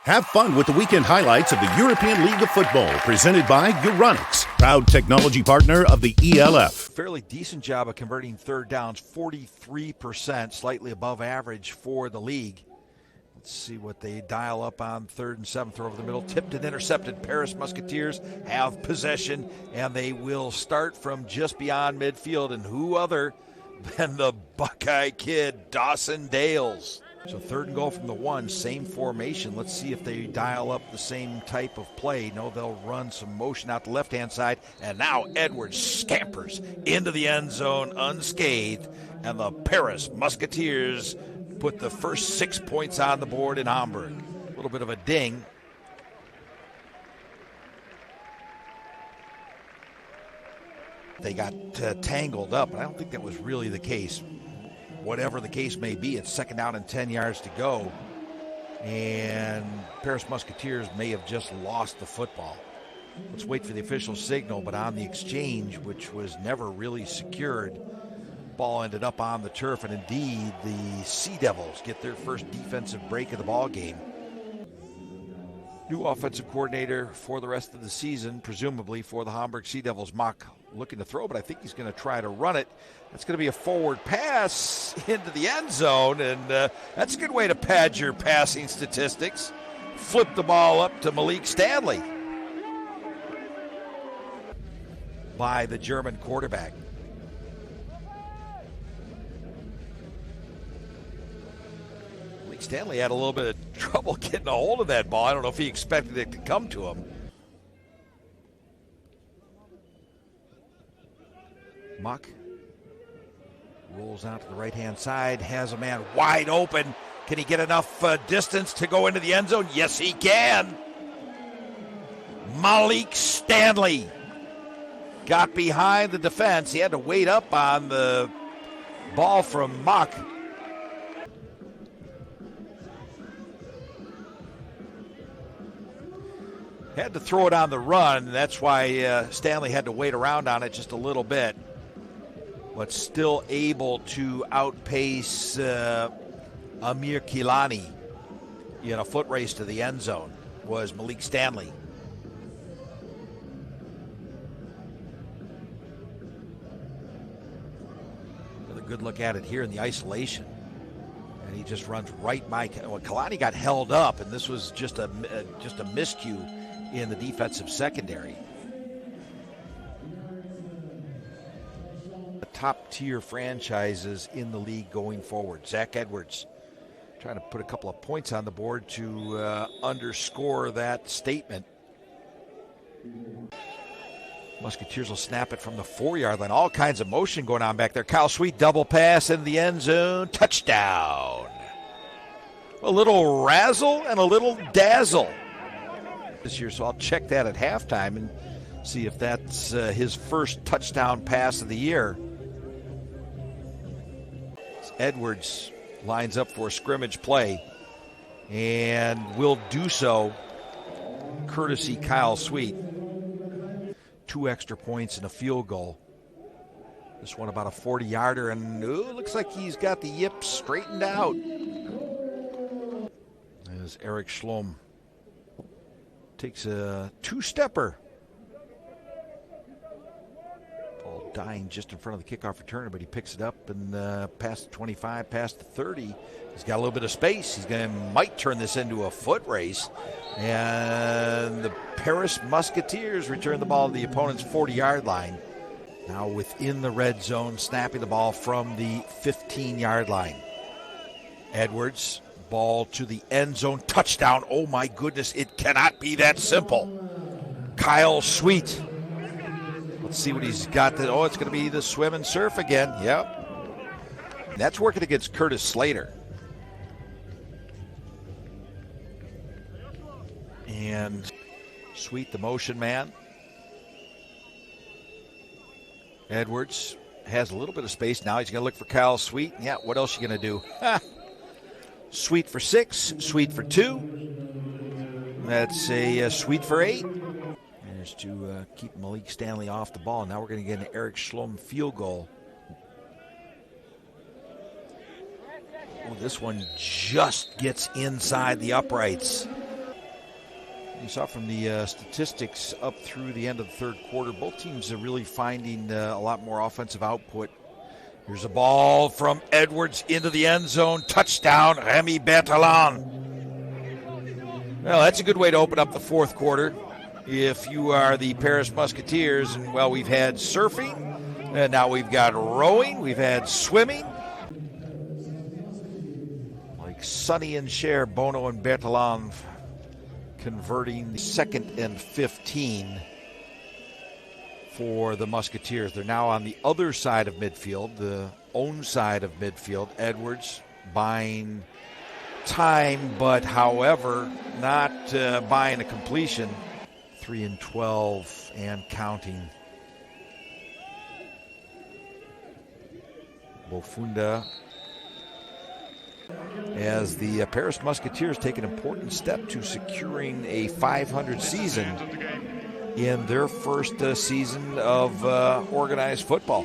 Have fun with the weekend highlights of the European League of Football, presented by Euronics, proud technology partner of the ELF. Fairly decent job of converting third downs, 43%, slightly above average for the league. Let's see what they dial up on 3rd and 7th, throw over the middle, tipped and intercepted. Paris Musketeers have possession, and they will start from just beyond midfield, and who other than the Buckeye kid, Dawson Dales. So 3rd and goal from the 1, same formation. Let's see if they dial up the same type of play. No, they'll run some motion out the left-hand side. And now Edwards scampers into the end zone unscathed. And the Paris Musketeers put the first 6 points on the board in Hamburg. A little bit of a ding. They got tangled up, but I don't think that was really the case. Whatever the case may be, it's 2nd down and 10 yards to go. And Paris Musketeers may have just lost the football. Let's wait for the official signal, but on the exchange, which was never really secured, ball ended up on the turf, and indeed the Sea Devils get their first defensive break of the ball game. New offensive coordinator for the rest of the season, presumably for the Hamburg Sea Devils. Mock looking to throw, but I think he's going to try to run it. That's going to be a forward pass into the end zone, and that's a good way to pad your passing statistics. Flip the ball up to Malik Stanley by the German quarterback. Malik Stanley had a little bit of trouble getting a hold of that ball. I don't know if he expected it to come to him. Muck rolls out to the right-hand side, has a man wide open. Can he get enough distance to go into the end zone? Yes, he can. Malik Stanley got behind the defense. He had to wait up on the ball from Muck. Had to throw it on the run. That's why Stanley had to wait around on it just a little bit. But still able to outpace Amir Kilani in a foot race to the end zone was Malik Stanley. With a good look at it here in the isolation. And he just runs right by. Well, Kilani got held up, and this was just a miscue in the defensive secondary. Top tier franchises in the league going forward. Zach Edwards trying to put a couple of points on the board to underscore that statement. Musketeers will snap it from the 4-yard line. All kinds of motion going on back there. Kyle Sweet double pass in the end zone. Touchdown. A little razzle and a little dazzle this year, so I'll check that at halftime and see if that's his first touchdown pass of the year. Edwards lines up for a scrimmage play and will do so courtesy Kyle Sweet. 2 extra points and a field goal. This one about a 40-yarder, and looks like he's got the yips straightened out. As Eric Schlom takes a 2-stepper. Dying just in front of the kickoff returner, but he picks it up and past the 25, past the 30. He's got a little bit of space. He's might turn this into a foot race. And the Paris Musketeers return the ball to the opponent's 40-yard line. Now within the red zone, snapping the ball from the 15-yard line. Edwards, ball to the end zone, touchdown. Oh my goodness, it cannot be that simple. Kyle Sweet. Let's see what he's got. It's going to be the swim and surf again. Yep. That's working against Curtis Slater. And Sweet, the motion man. Edwards has a little bit of space now. He's going to look for Kyle Sweet. Yeah, what else are you going to do? Sweet for 6, Sweet for 2. That's a Sweet for 8. To keep Malik Stanley off the ball. Now we're going to get an Eric Schlom field goal. Oh, this one just gets inside the uprights. You saw from the statistics up through the end of the third quarter, both teams are really finding a lot more offensive output. Here's a ball from Edwards into the end zone. Touchdown, Remy Berthelin. Well, that's a good way to open up the fourth quarter if you are the Paris Musketeers. And, well, we've had surfing, and now we've got rowing, we've had swimming. Like Sonny and Cher, Bono and Berthelin converting 2nd and 15 for the Musketeers. They're now on the other side of midfield, the own side of midfield. Edwards buying time, but however, not buying a completion. 3 and 12 and counting. Bofunda, as the Paris Musketeers take an important step to securing a 500 season in their first season of organized football.